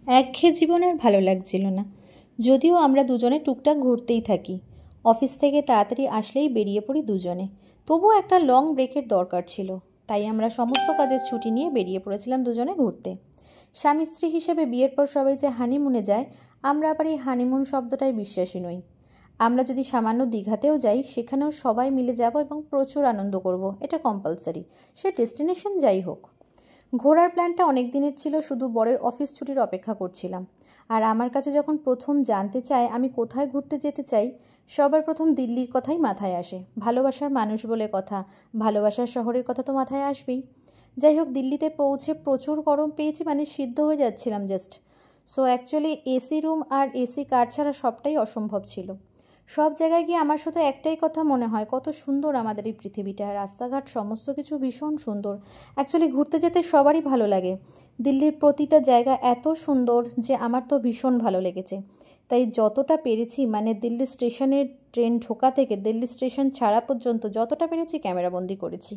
একঘেয়ে জীবন আর ভালো লাগছিল না। যদিও আমরা দুজনে টুকটাক ঘুরতেই থাকি, অফিস থেকে তাড়াতাড়ি আসলেই বেরিয়ে পড়ি দুজনে। তবুও একটা লং ব্রেকের দরকার ছিল, তাই আমরা সমস্ত কাজের ছুটি নিয়ে বেরিয়ে পড়েছিলাম দুজনে ঘুরতে। স্বামী স্ত্রী হিসেবে বিয়ের পর সবাই যে হানিমুনে যায়, আমরা আবার এই হানিমুন শব্দটাই বিশ্বাসী নই। আমরা যদি সামান্য দীঘাতেও যাই, সেখানেও সবাই মিলে যাব এবং প্রচুর আনন্দ করব, এটা কম্পালসারি, সে ডেস্টিনেশন যাই হোক। ঘোরার প্ল্যানটা অনেক দিনের ছিল, শুধু বরের অফিস ছুটির অপেক্ষা করছিলাম। আর আমার কাছে যখন প্রথম জানতে চায় আমি কোথায় ঘুরতে যেতে চাই, সবার প্রথম দিল্লির কথাই মাথায় আসে। ভালোবাসার মানুষ বলে কথা, ভালোবাসার শহরের কথা তো মাথায় আসবেই। যাই হোক, দিল্লিতে পৌঁছে প্রচুর গরম পেয়েছি, মানে সিদ্ধ হয়ে যাচ্ছিলাম just. So actually AC room আর এসি কার ছাড়া সবটাই অসম্ভব ছিল। সব জায়গায় গিয়ে আমার শুধু একটাই কথা মনে হয়, কত সুন্দর আমাদের এই পৃথিবীটা, রাস্তাঘাট সমস্ত কিছু ভীষণ সুন্দর। অ্যাকচুয়ালি ঘুরতে যেতে সবারই ভালো লাগে। দিল্লির প্রতিটা জায়গা এত সুন্দর যে আমার তো ভীষণ ভালো লেগেছে। তাই যতটা পেরেছি, মানে দিল্লি স্টেশনে ট্রেন ঢোকা থেকে দিল্লি স্টেশন ছাড়া পর্যন্ত যতটা পেরেছি ক্যামেরাবন্দি করেছি।